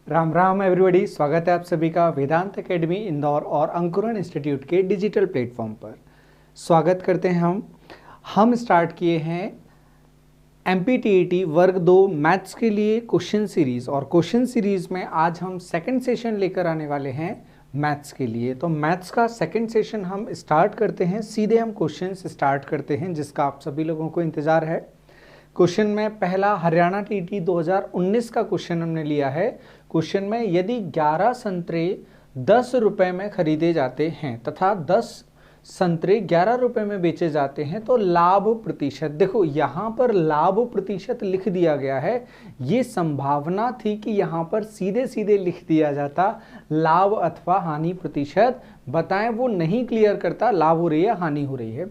Ram Ram everybody, स्वागत है आप सभी का वेदांत एकेडमी इंदौर और अंकुरण इंस्टीट्यूट के डिजिटल प्लेटफॉर्म पर। स्वागत करते हैं हम स्टार्ट किए हैं एमपीटीईटी वर्ग 2 मैथ्स के लिए क्वेश्चन सीरीज, और क्वेश्चन सीरीज में आज हम सेकंड सेशन लेकर आने वाले हैं मैथ्स के लिए। तो मैथ्स का सेकंड सेशन हम स्टार्ट करते हैं, सीधे हम क्वेश्चन स्टार्ट करते हैं जिसका आप सभी लोगों को इंतजार है। क्वेश्चन में पहला हरियाणा टीटी 2019 का क्वेश्चन हमने लिया है। क्वेश्चन में यदि 11 संतरे 10 रुपए में खरीदे जाते हैं तथा 10 संतरे 11 रुपए में बेचे जाते हैं तो लाभ प्रतिशत, देखो यहाँ पर लाभ प्रतिशत लिख दिया गया है। ये संभावना थी कि यहाँ पर सीधे सीधे लिख दिया जाता लाभ अथवा हानि प्रतिशत, बताएं वो नहीं क्लियर करता लाभ हो रही है हानि हो रही है।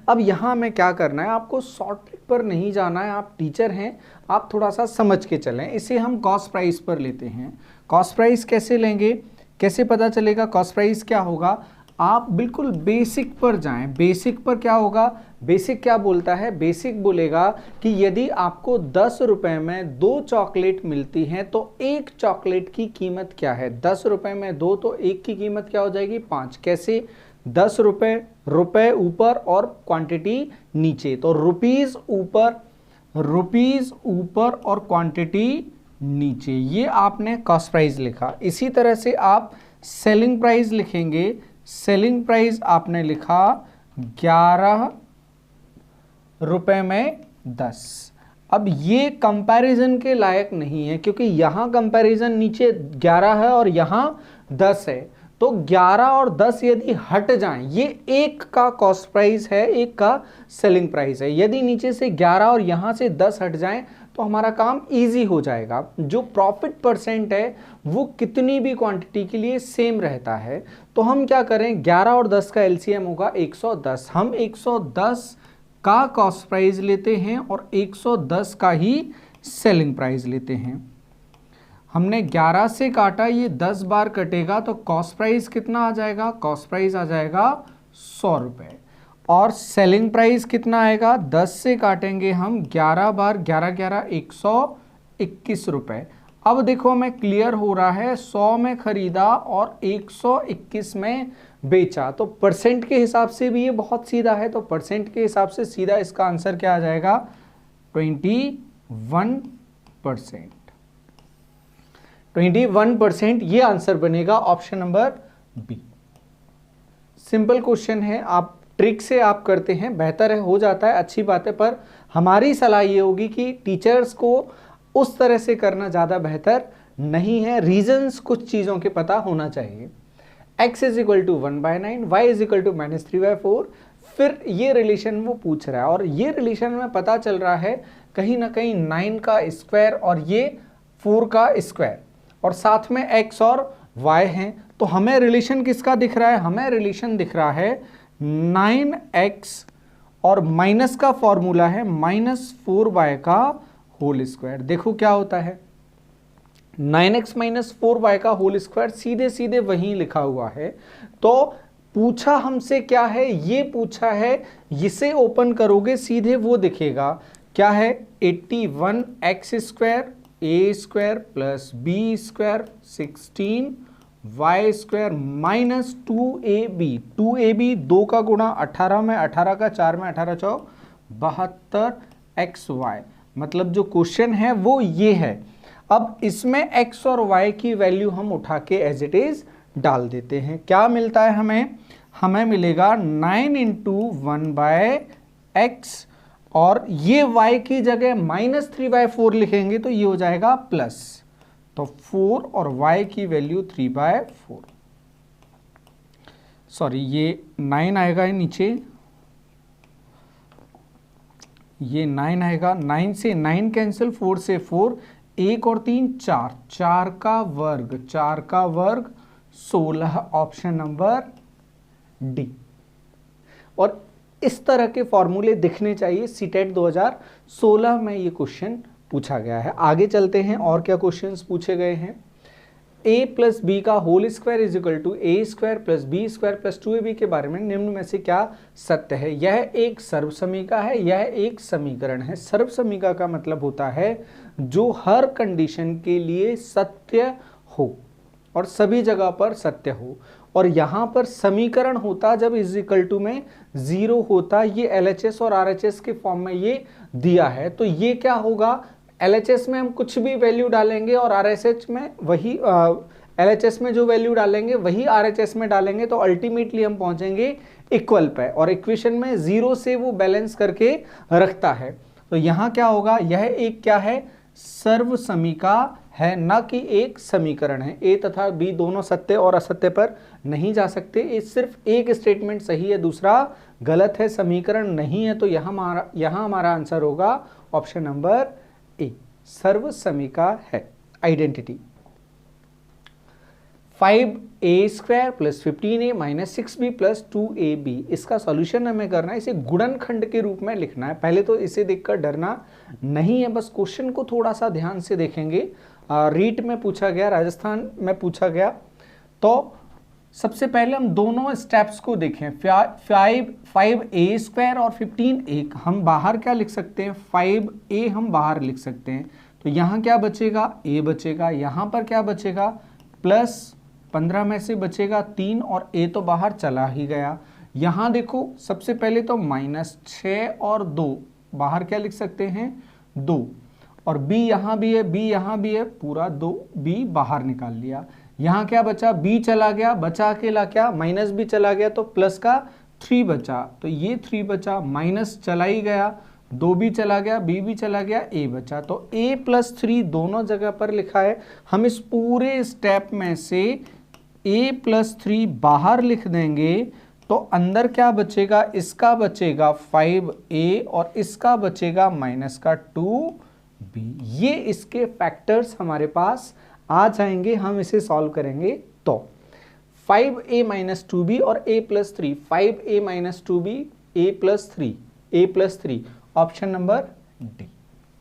अब यहाँ में क्या करना है, आपको शॉर्ट ट्रिक पर नहीं जाना है, आप टीचर हैं, आप थोड़ा सा समझ के चलें। इसे हम कॉस्ट प्राइस पर लेते हैं। कॉस्ट प्राइस कैसे लेंगे, कैसे पता चलेगा कॉस्ट प्राइस क्या होगा? आप बिल्कुल बेसिक पर जाएं। बेसिक पर क्या होगा, बेसिक क्या बोलता है? बेसिक बोलेगा कि यदि आपको 10 रुपए में 2 चॉकलेट मिलती हैं तो एक चॉकलेट की कीमत क्या है? 10 रुपए में 2 तो एक की कीमत क्या हो जाएगी? 5। कैसे? 10 रुपए, रुपए ऊपर और क्वांटिटी नीचे, तो रुपीज ऊपर और क्वांटिटी नीचे, ये आपने कॉस्ट प्राइस लिखा। इसी तरह से आप सेलिंग प्राइस लिखेंगे। सेलिंग प्राइस आपने लिखा 11 रुपए में 10। अब ये कंपैरिजन के लायक नहीं है क्योंकि यहां कंपैरिजन नीचे 11 है और यहां 10 है, तो 11 और 10 यदि हट जाएं, ये एक का कॉस्ट प्राइस है, एक का सेलिंग प्राइस है। यदि नीचे से 11 और यहां से 10 हट जाएं तो हमारा काम इजी हो जाएगा। जो प्रॉफिट परसेंट है वो कितनी भी क्वांटिटी के लिए सेम रहता है। तो हम क्या करें, 11 और 10 का एलसीएम होगा 110। हम 110 का कॉस्ट प्राइस लेते हैं और 110 का ही सेलिंग प्राइस लेते हैं। हमने 11 से काटा, ये 10 बार कटेगा तो कॉस्ट प्राइस कितना आ जाएगा? कॉस्ट प्राइस आ जाएगा 100 रुपये। और सेलिंग प्राइस कितना आएगा? 10 से काटेंगे हम 11 बार, 11 11 121 रुपये। अब देखो हमें क्लियर हो रहा है, 100 में खरीदा और 121 में बेचा, तो परसेंट के हिसाब से भी ये बहुत सीधा है। तो परसेंट के हिसाब से सीधा इसका आंसर क्या आ जाएगा? 21%। 21% ये आंसर बनेगा option number B. Simple question है, आप ट्रिक से आप करते हैं बेहतर है, हो जाता है, अच्छी बात है, पर हमारी सलाह ये होगी कि टीचर्स को उस तरह से करना ज़्यादा बेहतर नहीं है। रीजंस कुछ चीज़ों के पता होना चाहिए। x = 1/9, y = -3/4। फिर ये रिलेशन वो पूछ रहा है और ये रिलेशन में पता चल रहा है कहीं ना कहीं 9 का स्क्वायर और ये 4 का स्क्वायर, और साथ में x और y हैं। तो हमें रिलेशन किसका दिख रहा है? हमें रिलेशन दिख रहा है 9x और माइनस का फॉर्मूला है -4y का होल स्क्वायर। देखो क्या होता है, 9x - 4y का होल स्क्वायर सीधे सीधे वहीं लिखा हुआ है। तो पूछा हमसे क्या है? ये पूछा है, इसे ओपन करोगे सीधे वो दिखेगा क्या है? 81x² a² + b² 16y² -2ab। 2ab 2 का गुणा 18 में, 18 का 4 में, 18 चौक 72xy। मतलब जो क्वेश्चन है वो ये है। अब इसमें x और y की वैल्यू हम उठा के एज इट इज डाल देते हैं। क्या मिलता है हमें? हमें मिलेगा 9 × 1/x, और ये y की जगह -3/4 लिखेंगे तो ये हो जाएगा प्लस, तो 4 और y की वैल्यू 3/4। सॉरी, ये 9 आएगा नीचे, ये 9 आएगा, 9 से 9 कैंसिल, 4 से 4, 1 और 3 4, 4 का वर्ग, 4 का वर्ग 16, ऑप्शन नंबर डी। और इस तरह के फॉर्मूले दिखने चाहिए। सीटेट 2016 में ये क्वेश्चन पूछा गया है। आगे चलते हैं और क्या क्वेश्चंस पूछे गए हैं। a + b का whole square = a² + b² + 2ab के बारे में निम्न में से क्या सत्य है? यह एक सर्वसमीका है, यह एक समीकरण है। सर्वसमीका का मतलब होता है जो हर कंडीशन के लिए सत्य हो और सभी जगह पर सत्य हो। और यहाँ पर समीकरण होता जब इज इक्वल टू में 0 होता, ये LHS और RHS के फॉर्म में ये दिया है, तो ये क्या होगा, LHS में हम कुछ भी वैल्यू डालेंगे और RHS में वही LHS में जो वैल्यू डालेंगे वही RHS में डालेंगे, तो अल्टीमेटली हम पहुंचेंगे इक्वल पे। और इक्वेशन में 0 से वो बैलेंस करके रखता है। तो यहाँ क्या होगा, यह एक क्या है, सर्व समीका है, ना कि एक समीकरण है। ए तथा बी दोनों सत्य और असत्य पर नहीं जा सकते। ये सिर्फ एक स्टेटमेंट सही है, दूसरा गलत है, समीकरण नहीं है। तो यहाँ हमारा आंसर होगा ऑप्शन नंबर ए, सर्व समीका है, identity. 5a² + 15a - 6b + 2ab, इसका सॉल्यूशन हमें करना है, इसे गुणनखंड के रूप में लिखना है। पहले तो इसे देखकर डरना नहीं है, बस क्वेश्चन को थोड़ा सा ध्यान से देखेंगे। रीट में पूछा गया, राजस्थान में पूछा गया। तो सबसे पहले हम दोनों स्टेप्स को देखें। 5a² और 15a हम बाहर क्या लिख सकते हैं, 5a हम बाहर लिख सकते हैं। तो यहाँ क्या बचेगा, a बचेगा, यहाँ पर क्या बचेगा, प्लस 15 में से बचेगा 3 और a तो बाहर चला ही गया। यहाँ देखो सबसे पहले तो -6 और 2 बाहर क्या लिख सकते हैं, 2, और b यहाँ भी है, b यहाँ भी है, पूरा 2 b बाहर निकाल लिया। यहाँ क्या बचा, b चला गया, बचा अकेला क्या, माइनस भी चला गया, तो प्लस का 3 बचा, तो ये 3 बचा, माइनस चला ही गया, 2 भी चला गया, b भी चला गया, a बचा। तो a + 3 दोनों जगह पर लिखा है। हम इस पूरे स्टेप में से a + 3 बाहर लिख देंगे, तो अंदर क्या बचेगा, इसका बचेगा 5a और इसका बचेगा -2b। ये इसके फैक्टर्स हमारे पास आ जाएंगे, हम इसे सॉल्व करेंगे। तो 5a - 2b और a + 3, 5a - 2b, a + 3, option number D,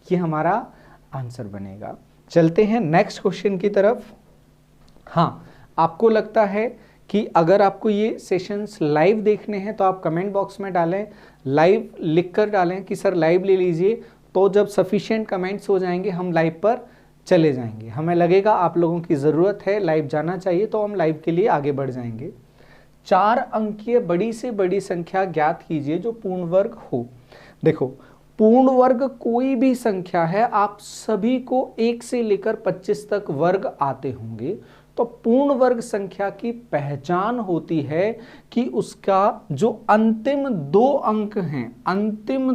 ये हमारा आंसर बनेगा। चलते हैं नेक्स्ट क्वेश्चन की तरफ। हाँ, आपको लगता है कि अगर आपको ये सेशंस लाइव देखने हैं तो आप कमेंट बॉक्स में डालें, लाइव लिखकर डालें कि सर लाइव ले लीजिए। तो जब सफिशिएंट कमेंट्स हो जाएंगे हम लाइव पर चले जाएंगे। हमें लगेगा आप लोगों की ज़रूरत है, लाइव जाना चाहिए, तो हम लाइव के लिए आगे बढ़ जाएंगे। 4 अंकीय बड़ी से बड़ी संख्या ज्ञात कीजिए जो पूर्ण वर्ग हो। देखो, पूर्ण वर्ग कोई भी संख्या है, आप सभी को 1 से लेकर 25 तक वर्ग आते होंगे। तो पूर्ण वर्ग संख्या की पहचान होती है कि उसका जो अंतिम 2 अंक हैं, अंतिम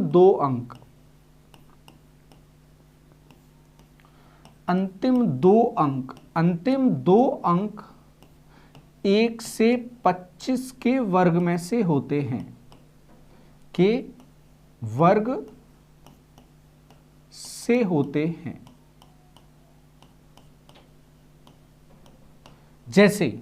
2 अंक 1 से 25 के वर्ग में से होते हैं, के वर्ग से होते हैं। जैसे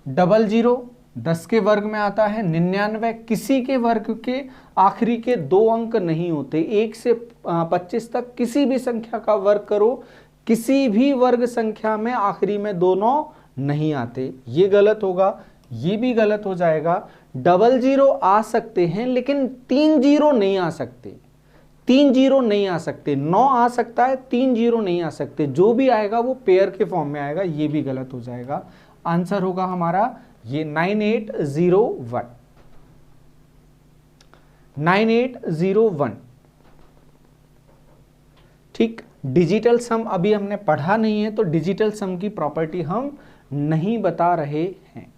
00 10 के वर्ग में आता है, 99 किसी के वर्ग के आखिरी के 2 अंक नहीं होते। 1 से 25 तक किसी भी संख्या का वर्ग करो, किसी भी वर्ग संख्या में आखिरी में दोनों नहीं आते। ये गलत होगा, ये भी गलत हो जाएगा। 00 आ सकते हैं लेकिन 30 नहीं आ सकते, 30 नहीं आ सकते। 9 आ सकता है, 30 नहीं आ सकते। जो भी आएगा वो पेयर के फॉर्म में आएगा, ये भी गलत हो जाएगा। आंसर होगा हमारा ये 9801, 9801। ठीक, डिजिटल सम अभी हमने पढ़ा नहीं है, तो डिजिटल सम की प्रॉपर्टी हम नहीं बता रहे हैं।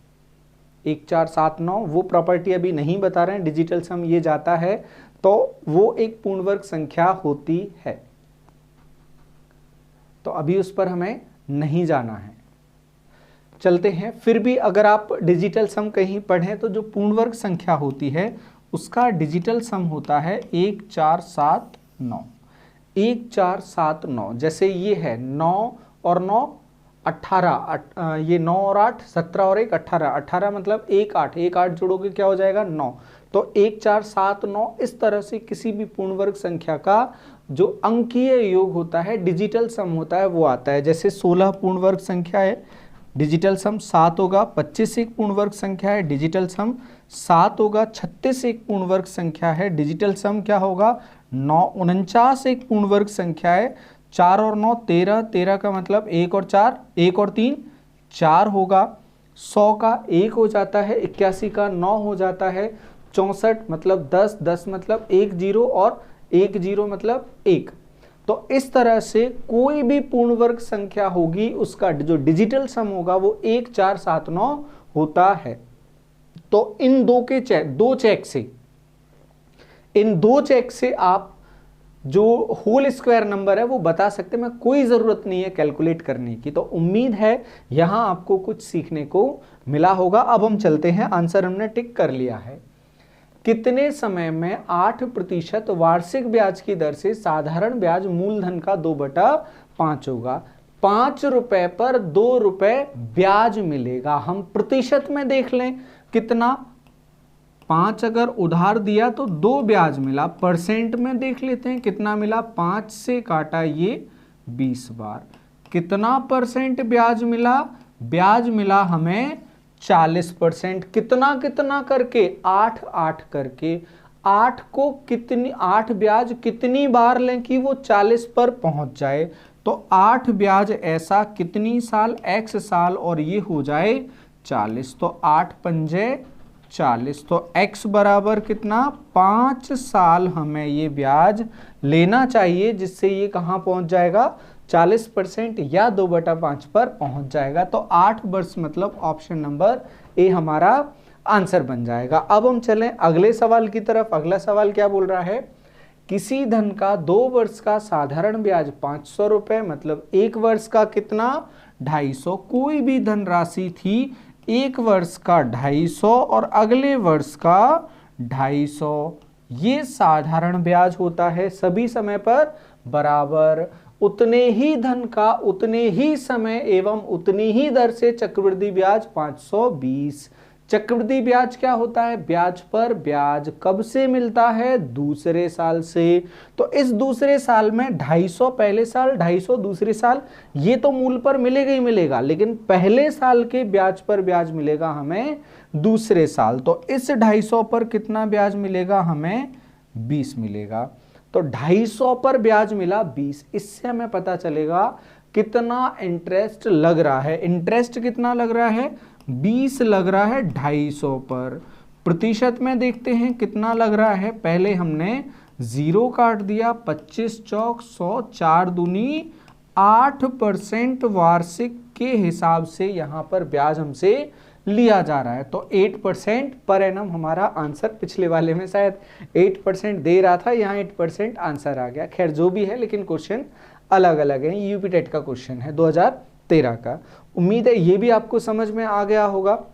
1479 वो प्रॉपर्टी अभी नहीं बता रहे हैं। डिजिटल सम ये जाता है तो वो एक पूर्ण वर्ग संख्या होती है, तो अभी उस पर हमें नहीं जाना है। चलते हैं। फिर भी अगर आप डिजिटल सम कहीं पढ़ें तो जो पूर्ण वर्ग संख्या होती है उसका डिजिटल सम होता है 1479, 1479। जैसे ये है 9 और 9 18, ये 9 और 8 17 और 1 18, 18 मतलब 1 8, 1 8 जोड़ोगे क्या हो जाएगा 9। तो 1479 इस तरह से किसी भी पूर्ण वर्ग संख्या का जो अंकीय योग होता है, डिजिटल सम होता है, वो आता है। जैसे 16 पूर्ण वर्ग संख्या है, डिजिटल सम 7 होगा। 25 एक पूर्ण वर्ग संख्या है, डिजिटल सम 7 होगा। 36 एक पूर्ण वर्ग संख्या है, डिजिटल सम क्या होगा 9। 49 एक पूर्ण वर्ग संख्या है, 4 और 9 13, 13 का मतलब 1 और 4, 1 और 3 4 होगा। 100 का 1 हो जाता है, 81 का 9 हो जाता है, 64 मतलब 10, 10 मतलब 1 0 और 1 0 मतलब 1। तो इस तरह से कोई भी पूर्ण वर्ग संख्या होगी उसका जो डिजिटल सम होगा वो 1479 होता है। तो इन दो चेक से आप जो होल स्क्वायर नंबर है वो बता सकते हैं। मैं कोई जरूरत नहीं है कैलकुलेट करने की। तो उम्मीद है यहां आपको कुछ सीखने को मिला होगा। अब हम चलते हैं, आंसर हमने टिक कर लिया है। कितने समय में 8% वार्षिक ब्याज की दर से साधारण ब्याज मूलधन का 2/5 होगा? 5 रुपए पर 2 रुपए ब्याज मिलेगा। हम प्रतिशत में देख लें कितना, 5 अगर उधार दिया तो 2 ब्याज मिला। परसेंट में देख लेते हैं कितना मिला, 5 से काटा ये 20 बार, कितना परसेंट ब्याज मिला? ब्याज मिला हमें 40%। कितना कितना करके, 8 8 करके। 8 को कितनी, 8 ब्याज कितनी बार लें कि वो 40 पर पहुंच जाए? तो 8 ब्याज ऐसा कितनी साल, x साल, और ये हो जाए 40। तो 8 पंजे 40, तो x बराबर कितना, 5 साल हमें ये ब्याज लेना चाहिए, जिससे ये कहां पहुंच जाएगा, 40% या 2/5 पर पहुंच जाएगा। तो 8 वर्ष मतलब ऑप्शन नंबर ए हमारा आंसर बन जाएगा। अब हम चलें अगले सवाल की तरफ। अगला सवाल क्या बोल रहा है, किसी धन का 2 वर्ष का साधारण ब्याज 500 रुपए मतलब 1 वर्ष का कितना, 250। कोई भी धनराशि थी, 1 वर्ष का 250 और अगले वर्ष का 250, ये साधारण ब्याज होता है। सभी समय पर बराबर उतने ही धन का उतने ही समय एवं उतनी ही दर से चक्रवृद्धि ब्याज 520। चक्रवृद्धि ब्याज क्या होता है, ब्याज पर ब्याज कब से मिलता है, दूसरे साल से। तो इस दूसरे साल में 250 पहले साल, 250 दूसरे साल, ये तो मूल पर मिलेगा ही मिलेगा, लेकिन पहले साल के ब्याज पर ब्याज मिलेगा हमें दूसरे साल। तो इस 250 पर कितना ब्याज मिलेगा हमें, 20 मिलेगा। तो 250 पर ब्याज मिला 20। इससे हमें पता चलेगा कितना इंटरेस्ट लग रहा है। इंटरेस्ट कितना लग रहा है, 20 लग रहा है 250 पर। प्रतिशत में देखते हैं कितना लग रहा है। पहले हमने 0 काट दिया, 25 चौक 100, 4 दूनी 8% वार्षिक के हिसाब से यहां पर ब्याज हमसे लिया जा रहा है। तो 8% पर एनम हमारा आंसर। पिछले वाले में शायद 8% दे रहा था, यहाँ 8% आंसर आ गया। खैर जो भी है, लेकिन क्वेश्चन अलग अलग है। यूपी टेट का क्वेश्चन है 2013 का। उम्मीद है ये भी आपको समझ में आ गया होगा।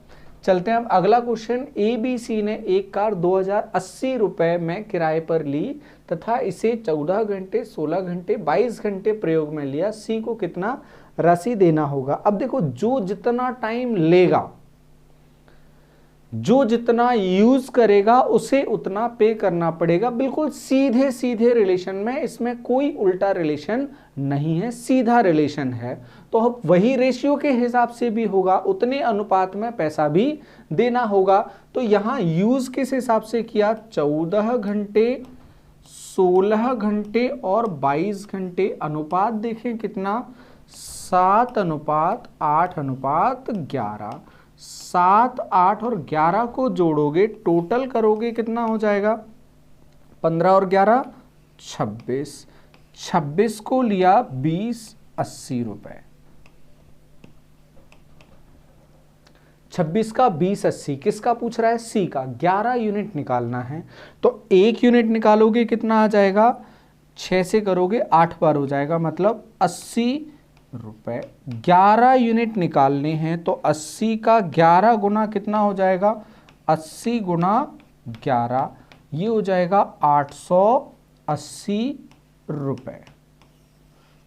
चलते हैं अब अगला क्वेश्चन। ABC ने एक कार 2080 रुपए में किराए पर ली तथा इसे 14 घंटे, 16 घंटे, 22 घंटे प्रयोग में लिया। C को कितना राशि देना होगा? अब देखो, जो जितना टाइम लेगा, जो जितना यूज करेगा उसे उतना पे करना पड़ेगा। बिल्कुल सीधे सीधे रिलेशन में, इसमें कोई उल्टा रिलेशन नहीं है, सीधा रिलेशन है। तो अब वही रेशियो के हिसाब से भी होगा, उतने अनुपात में पैसा भी देना होगा। तो यहां यूज किस हिसाब से किया, 14 घंटे, 16 घंटे और 22 घंटे। अनुपात देखें कितना, 7:8:11। 7, 8 और 11 को जोड़ोगे, टोटल करोगे, कितना हो जाएगा, 15 और 11 26। 26 को लिया 2080 रुपए। 26 का 2080 किसका पूछ रहा है, सी का। 11 यूनिट निकालना है, तो 1 यूनिट निकालोगे कितना आ जाएगा, 6 से करोगे 8 बार हो जाएगा, मतलब 80 रुपए। 11 यूनिट निकालने हैं तो 80 का 11 गुना कितना हो जाएगा, 80 गुना 11, ये हो जाएगा 880 रुपए।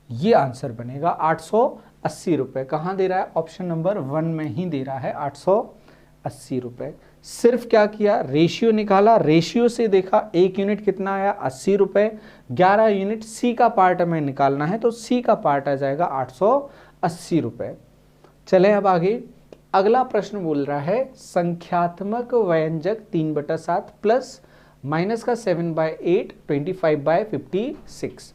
ये आंसर बनेगा 880 रुपए। कहां दे रहा है, ऑप्शन नंबर 1 में ही दे रहा है 880 रुपए। सिर्फ क्या किया, रेशियो निकाला, रेशियो से देखा 1 यूनिट कितना आया, 80 रुपए। 11 यूनिट सी का पार्ट हमें निकालना है, तो सी का पार्ट आ जाएगा 880 रुपए। चले अब आगे। अगला प्रश्न बोल रहा है, संख्यात्मक व्यंजक 3/7 प्लस माइनस का 7/8 25/56।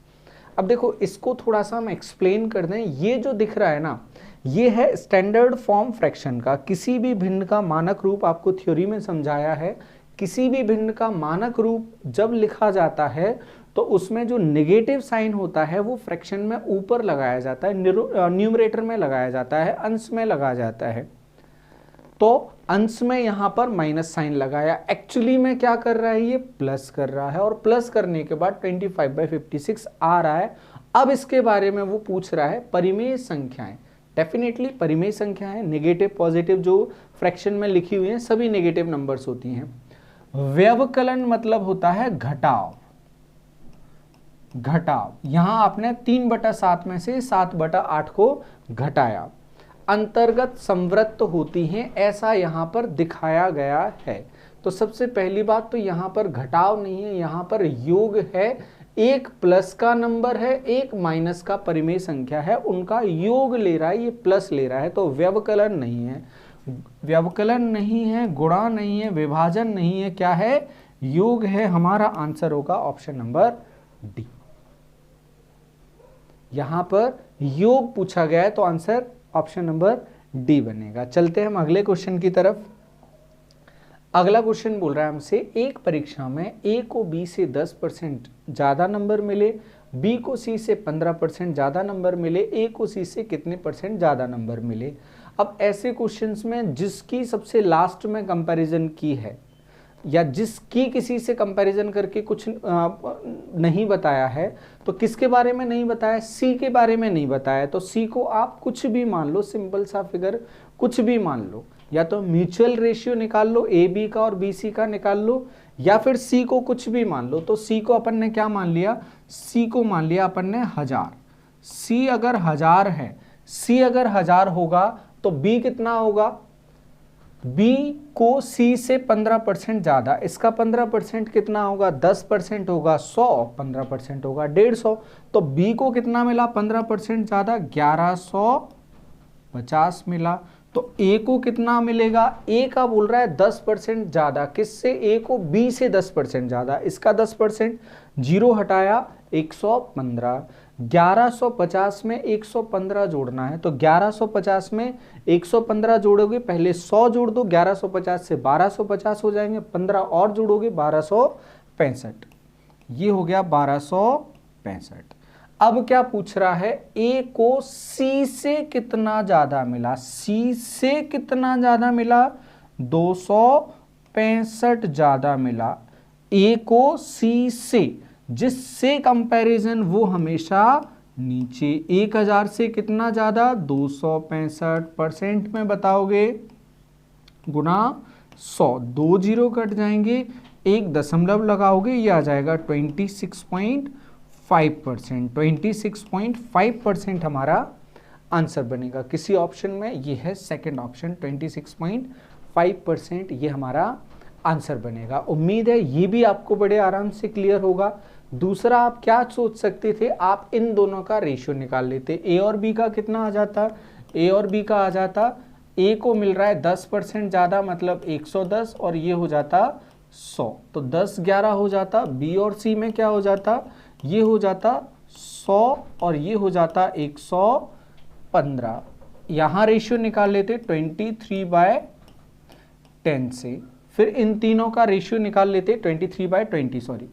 अब देखो इसको थोड़ा सा हम एक्सप्लेन कर दें। ये जो दिख रहा है ना, ये है स्टैंडर्ड फॉर्म फ्रैक्शन का। किसी भी भिन्न का मानक रूप आपको थ्योरी में समझाया है, किसी भी भिन्न का मानक रूप जब लिखा जाता है तो उसमें जो नेगेटिव साइन होता है वो फ्रैक्शन में ऊपर लगाया जाता है, न्यूमरेटर में लगाया जाता है, अंश में लगाया जाता है। तो अंश में यहां पर माइनस साइन लगाया, एक्चुअली में क्या कर रहा है, ये प्लस कर रहा है, और प्लस करने के बाद 25/56 आ रहा है। अब इसके बारे में वो पूछ रहा है परिमेय संख्याएं। डेफिनेटली परिमेय संख्याएं नेगेटिव पॉजिटिव जो फ्रैक्शन में लिखी हुई हैं सभी नेगेटिव नंबर्स होती हैं। व्यवकलन मतलब होता है घटाव। यहां आपने 3/7 में से 7/8 को घटाया। अंतर्गत संवृत्त होती हैं, ऐसा यहां पर दिखाया गया है। तो सबसे पहली बात तो यहां पर घटाव नहीं है, यहां पर योग है। एक प्लस का नंबर है, एक माइनस का परिमेय संख्या है, उनका योग ले रहा है, ये प्लस ले रहा है। तो व्यवकलन नहीं है, व्यवकलन नहीं है, गुणा नहीं है, विभाजन नहीं है, क्या है, योग है। हमारा आंसर होगा ऑप्शन नंबर डी। यहां पर योग पूछा गया है तो आंसर ऑप्शन नंबर डी बनेगा। चलते हैं हम अगले क्वेश्चन की तरफ। अगला क्वेश्चन बोल रहा है हमसे, एक परीक्षा में ए को बी से 10% ज्यादा नंबर मिले, बी को सी से 15% ज्यादा नंबर मिले, ए को सी से कितने % ज्यादा नंबर मिले। अब ऐसे क्वेश्चंस में जिसकी सबसे लास्ट में कंपैरिजन की है या जिसकी किसी से कंपैरिजन करके कुछ नहीं बताया है, तो किसके बारे में नहीं बताया, सी के बारे में नहीं बताया। तो सी को आप कुछ भी मान लो, सिंपल सा फिगर कुछ भी मान लो, या तो म्यूचुअल रेशियो निकाल लो, ए बी का और बी सी का निकाल लो, या फिर सी को कुछ भी मान लो। तो सी को अपन ने क्या मान लिया, सी को मान लिया अपन ने 1000। सी अगर 1000 है, सी अगर 1000 होगा तो बी कितना होगा, बी को सी से 15% ज्यादा, इसका 15% कितना होगा, 10% होगा, 100, 15% होगा 150। तो बी को कितना मिला 15% ज्यादा, 1150 मिला। तो ए को कितना मिलेगा, ए का बोल रहा है 10% ज्यादा, किससे, ए को बी से 10% ज्यादा, इसका 10%, 0 हटाया 115। 1150 में 115 जोड़ना है, तो 1150 में 115 जोड़ोगे, पहले 100 जोड़ दो, 1150 से 1250 हो जाएंगे, 15 और जोड़ोगे 1265, ये हो गया 1265। अब क्या पूछ रहा है, ए को सी से कितना ज्यादा मिला, सी से कितना ज्यादा मिला, 265 ज्यादा मिला। ए को सी से, जिससे कंपैरिजन वो हमेशा नीचे, 1000 से कितना ज्यादा, 265% में बताओगे, गुना 100, 2 जीरो कट जाएंगे, 1 दशमलव लगाओगे, ये आ जाएगा 26.5%। 26.5% हमारा आंसर बनेगा। किसी ऑप्शन में ये है सेकंड ऑप्शन, 26.5% ये हमारा आंसर बनेगा। उम्मीद है ये भी आपको बड़े आराम से क्लियर होगा। दूसरा आप क्या सोच सकते थे, आप इन दोनों का रेशियो निकाल लेते, ए और बी का कितना आ जाता, ए और बी का आ जाता, ए को मिल रहा है 10% ज्यादा मतलब 110, और ये हो जाता 100, तो 10 11 हो जाता। बी और सी में क्या हो जाता, ये हो जाता 100 और ये हो जाता 115। यहां रेशियो निकाल लेते 23/10 से, फिर इन तीनों का रेशियो निकाल लेते 23/20,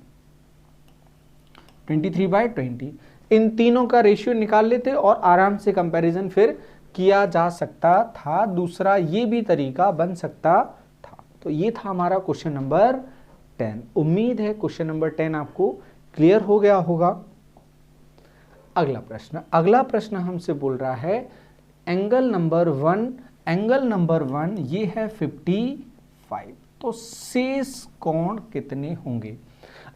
23/20, इन तीनों का रेशियो निकाल लेते और आराम से कंपैरिजन फिर किया जा सकता था। दूसरा ये भी तरीका बन सकता था। तो ये था हमारा क्वेश्चन नंबर 10। उम्मीद है क्वेश्चन नंबर 10 आपको क्लियर हो गया होगा। अगला प्रश्न हमसे बोल रहा है, एंगल नंबर 1 ये है 55, तो शेष कोण कितने होंगे।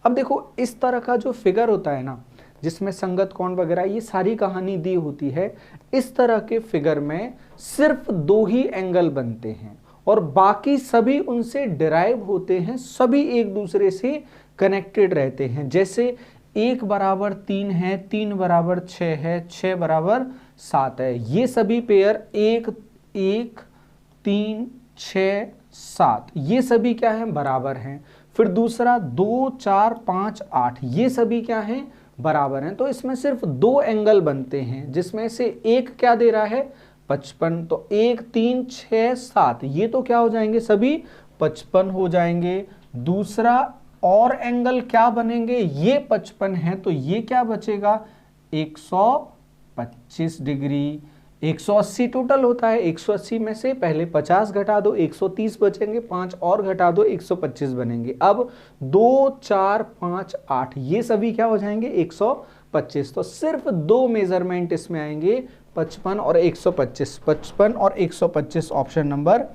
अब देखो इस तरह का जो फिगर होता है ना, जिसमें संगत कोण वगैरह ये सारी कहानी दी होती है, इस तरह के फिगर में सिर्फ 2 ही एंगल बनते हैं और बाकी सभी उनसे डिराइव होते हैं, सभी एक दूसरे से कनेक्टेड रहते हैं। जैसे 1 बराबर 3 है, 3 बराबर 6 है, 6 बराबर 7 है, ये सभी पेयर 1 1 3 6 7 ये सभी क्या हैं, बराबर हैं। फिर दूसरा 2 4 5 8 ये सभी क्या हैं, बराबर हैं, तो इसमें सिर्फ 2 एंगल बनते हैं, जिसमें से एक क्या दे रहा है 55, तो 1 3 6 7 ये तो क्या हो जाएंगे सभी 55 हो जाएंगे। दूसरा और एंगल क्या बनेंगे, ये 55 है तो ये क्या बचेगा 125 डिग्री। 180 टोटल होता है, 180 में से पहले 50 घटा दो 130 बचेंगे, 5 और घटा दो 125 बनेंगे। अब 2 4 5 8 ये सभी क्या हो जाएंगे 125। तो सिर्फ 2 मेजरमेंट इसमें आएंगे 55 और 125। 55 और 125 ऑप्शन नंबर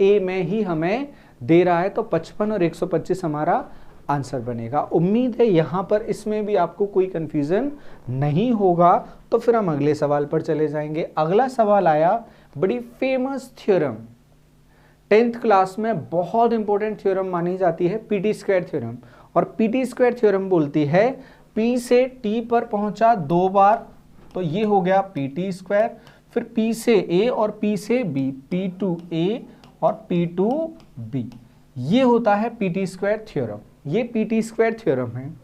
ए में ही हमें दे रहा है, तो 55 और 125 हमारा आंसर बनेगा। उम्मीद है यहां पर इसमें भी आपको कोई कंफ्यूजन नहीं होगा। तो फिर हम अगले सवाल पर चले जाएंगे। अगला सवाल आया, बड़ी फेमस थ्योरम, 10th क्लास में बहुत इंपॉर्टेंट थ्योरम मानी जाती है, पीटी स्क्वायर थ्योरम। और पीटी स्क्वायर थ्योरम बोलती है पी से टी पर पहुंचा 2 बार, तो ये हो गया पीटी स्क्वायर। फिर पी से ए और पी से बी, पी टू ए और पी टू बी, ये होता है पीटी स्क्वायर थ्योरम। ये पीटी स्क्वायर थ्योरम है।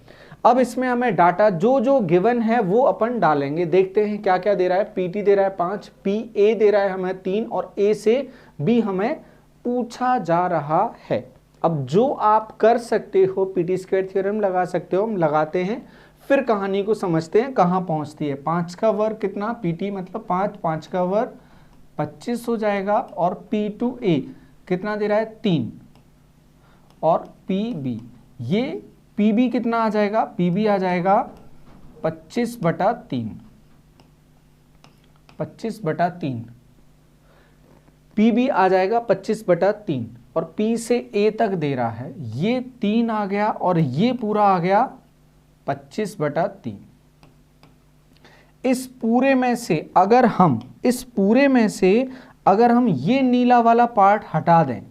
अब इसमें हमें डाटा जो जो गिवन है वो अपन डालेंगे। देखते हैं क्या क्या दे रहा है। पीटी दे रहा है 5, पी ए दे रहा है हमें 3 और ए से बी हमें पूछा जा रहा है। अब जो आप कर सकते हो पीटी स्क्वायर थ्योरम लगा सकते हो, हम लगाते हैं, फिर कहानी को समझते हैं कहाँ पहुंचती है। 5 का वर्ग कितना, पीटी मतलब 5, 5 का वर्ग 25 हो जाएगा। और पी टू ए कितना दे रहा है 3 और पी बी, ये पी बी कितना आ जाएगा, पी बी आ जाएगा 25/3, 25/3, पी बी आ जाएगा 25/3। और पी से ए तक दे रहा है, ये 3 आ गया और ये पूरा आ गया 25/3। इस पूरे में से अगर हम ये नीला वाला पार्ट हटा दें,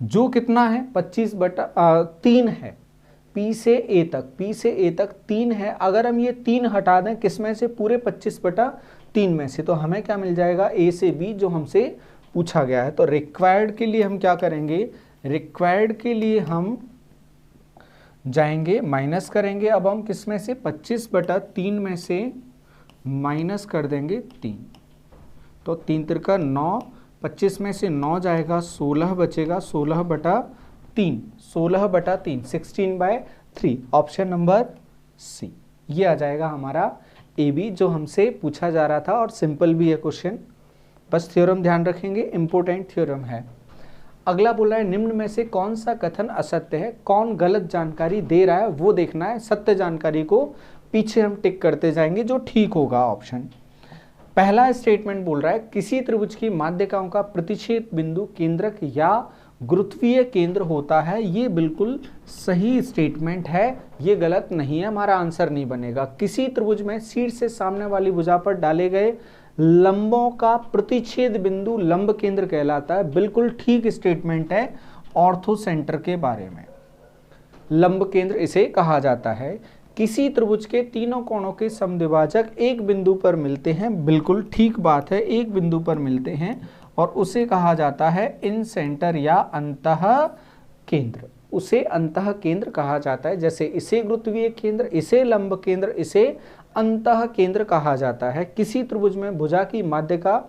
जो कितना है 25/3 है, पी से ए तक 3 है। अगर हम ये 3 हटा दें किसमें से, पूरे 25/3 में से, तो हमें क्या मिल जाएगा ए से बी, जो हमसे पूछा गया है। तो रिक्वायर्ड के लिए हम क्या करेंगे, रिक्वायर्ड के लिए हम जाएंगे माइनस करेंगे। अब हम किसमें से 25/3 में से माइनस कर देंगे 3, तो 3 त्रिका 9, 25 में से 9 जाएगा 16 बचेगा, 16/3, 16/3, 16/3, ऑप्शन नंबर सी, ये आ जाएगा हमारा ए बी, जो हमसे पूछा जा रहा था। और सिंपल भी है क्वेश्चन, बस थ्योरम ध्यान रखेंगे, इंपॉर्टेंट थ्योरम है। अगला बोला है निम्न में से कौन सा कथन असत्य है, कौन गलत जानकारी दे रहा है वो देखना है। सत्य जानकारी को पीछे हम टिक करते जाएंगे, जो ठीक होगा ऑप्शन। पहला स्टेटमेंट बोल रहा है किसी त्रिभुज की माध्यिकाओं का प्रतिच्छेद बिंदु केंद्रक या गुरुत्वीय केंद्र होता है। ये बिल्कुल सही स्टेटमेंट है, ये गलत नहीं है, हमारा आंसर नहीं बनेगा। किसी त्रिभुज में शीर्ष से सामने वाली भुजा पर डाले गए लंबों का प्रतिच्छेद बिंदु लंब केंद्र कहलाता है, बिल्कुल ठीक स्टेटमेंट है। ऑर्थो सेंटर के बारे में लंब केंद्र इसे कहा जाता है। किसी त्रिभुज के तीनों कोणों के समद्विभाजक एक बिंदु पर मिलते हैं, बिल्कुल ठीक बात है, एक बिंदु पर मिलते हैं और उसे कहा जाता है इन सेंटर या अंतः केंद्र, उसे अंतः केंद्र कहा जाता है। जैसे इसे गुरुत्वीय केंद्र, इसे लंब केंद्र, इसे अंतः केंद्र कहा जाता है। किसी त्रिभुज में भुजा की माध्यिका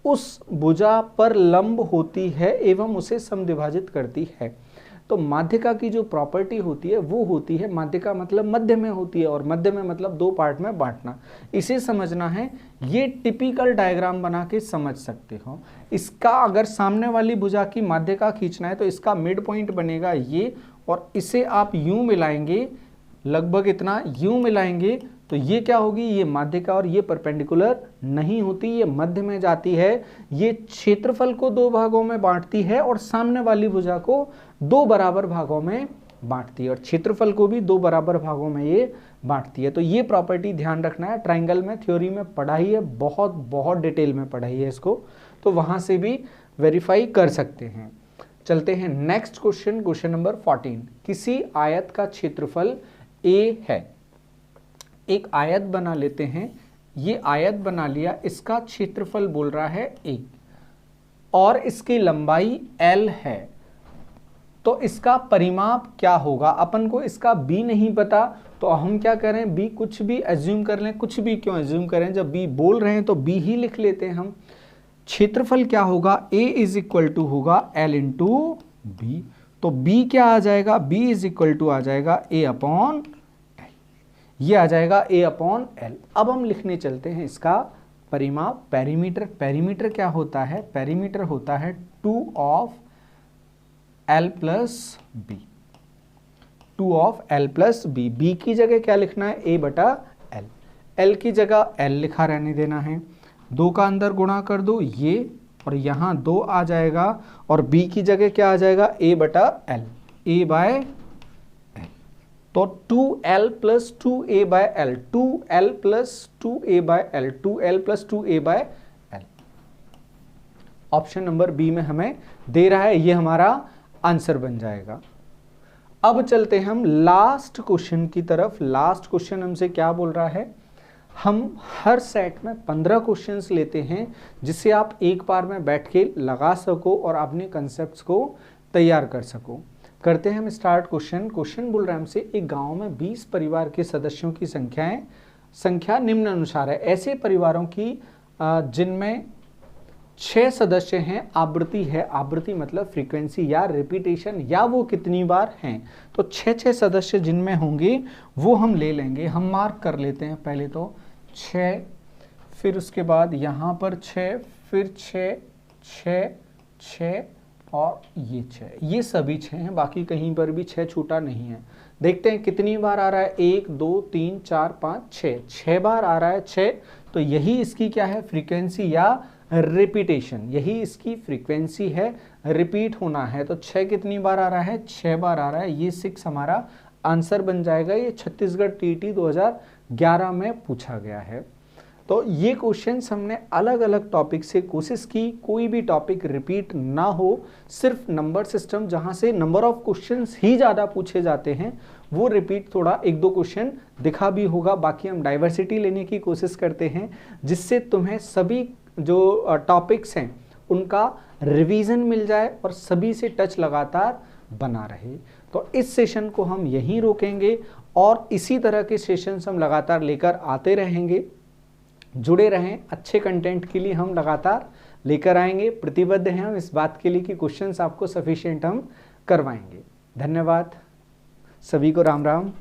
उस भुजा पर लंब होती है एवं उसे समद्विभाजित करती है। तो माध्यिका की जो प्रॉपर्टी होती है वो होती है, माध्यिका मतलब मध्य में होती है, और मध्य में मतलब 2 पार्ट में बांटना, इसे समझना है। ये टिपिकल डायग्राम बना के समझ सकते हो। इसका अगर सामने वाली भुजा की माध्यिका खींचना है तो इसका मिड पॉइंट बनेगा ये, और इसे आप यूं मिलाएंगे, लगभग इतना यूं मिलाएंगे, तो ये क्या होगी, ये माध्यिका और ये परपेंडिकुलर नहीं होती, ये मध्य में जाती है। ये क्षेत्रफल को 2 भागों में बांटती है और सामने वाली भुजा को 2 बराबर भागों में बांटती है, और क्षेत्रफल को भी 2 बराबर भागों में ये बांटती है। तो ये प्रॉपर्टी ध्यान रखना है। ट्राइंगल में थ्योरी में पढ़ाई है, बहुत डिटेल में पढ़ाई है इसको, तो वहां से भी वेरीफाई कर सकते हैं। चलते हैं नेक्स्ट क्वेश्चन, क्वेश्चन नंबर 14। किसी आयत का क्षेत्रफल ए है। एक आयत बना लेते हैं, ये आयत बना लिया, इसका क्षेत्रफल बोल रहा है ए और इसकी लंबाई एल है। तो इसका परिमाप क्या होगा, अपन को इसका बी नहीं पता तो हम क्या करें, बी कुछ भी एज्यूम कर लें, कुछ भी क्यों एज्यूम करें, जब बी बोल रहे हैं तो बी ही लिख लेते हैं हम। क्षेत्रफल क्या होगा, ए इज इक्वल टू होगा एल इंटू बी, तो बी क्या आ जाएगा, बी इज इक्वल टू आ जाएगा ए अपॉन एल, ये आ जाएगा ए अपॉन एल। अब हम लिखने चलते हैं इसका परिमाप, पेरीमीटर। पेरीमीटर क्या होता है, पेरीमीटर होता है 2 of L plus B, 2 of L plus B. B की जगह क्या लिखना है, ए बटा एल, एल की जगह एल लिखा रहने देना है, 2 का अंदर गुणा कर दो ये, और यहाँ 2 आ जाएगा, और बी की जगह क्या आ जाएगा, ए बटा एल, ए बाय एल। तो 2l plus 2a by L, 2l plus 2a by L, 2l plus 2a by L. Option number B में हमें दे रहा है, ये हमारा आंसर बन जाएगा। अब चलते हैं हम लास्ट क्वेश्चन की तरफ। लास्ट क्वेश्चन हमसे क्या बोल रहा है, हम हर सेट में 15 क्वेश्चंस लेते हैं जिससे आप एक बार में बैठ के लगा सको और अपने कंसेप्ट्स को तैयार कर सको। करते हैं हम स्टार्ट क्वेश्चन। क्वेश्चन बोल रहा है हमसे, एक गांव में 20 परिवार के सदस्यों की संख्या निम्न अनुसार है। ऐसे परिवारों की जिनमें 6 सदस्य हैं, आवृत्ति है, आवृत्ति मतलब फ्रीक्वेंसी या रिपीटेशन, या वो कितनी बार हैं, तो 6 सदस्य जिनमें होंगे वो हम ले लेंगे। हम मार्क कर लेते हैं, पहले तो 6, फिर उसके बाद यहाँ पर 6, फिर 6, 6, 6 और ये 6, ये सभी 6 हैं, बाकी कहीं पर भी 6 छूटा नहीं है। देखते हैं कितनी बार आ रहा है, 1 2 3 4 5 6, 6 बार आ रहा है 6, तो यही इसकी क्या है, फ्रीक्वेंसी या रिपीटेशन, यही इसकी फ्रीक्वेंसी है, रिपीट होना है। तो 6 कितनी बार आ रहा है, 6 बार आ रहा है, ये 6 हमारा आंसर बन जाएगा। ये छत्तीसगढ़ टीटी 2011 में पूछा गया है। तो ये क्वेश्चंस हमने अलग अलग टॉपिक से कोशिश की, कोई भी टॉपिक रिपीट ना हो, सिर्फ नंबर सिस्टम जहां से नंबर ऑफ क्वेश्चंस ही ज़्यादा पूछे जाते हैं वो रिपीट, थोड़ा 1-2 क्वेश्चन दिखा भी होगा। बाकी हम डाइवर्सिटी लेने की कोशिश करते हैं जिससे तुम्हें सभी जो टॉपिक्स हैं उनका रिवीजन मिल जाए और सभी से टच लगातार बना रहे। तो इस सेशन को हम यहीं रोकेंगे और इसी तरह के सेशंस हम लगातार लेकर आते रहेंगे। जुड़े रहें, अच्छे कंटेंट के लिए हम लगातार लेकर आएंगे। प्रतिबद्ध हैं हम इस बात के लिए कि क्वेश्चंस आपको सफिशिएंट हम करवाएंगे। धन्यवाद, सभी को राम राम।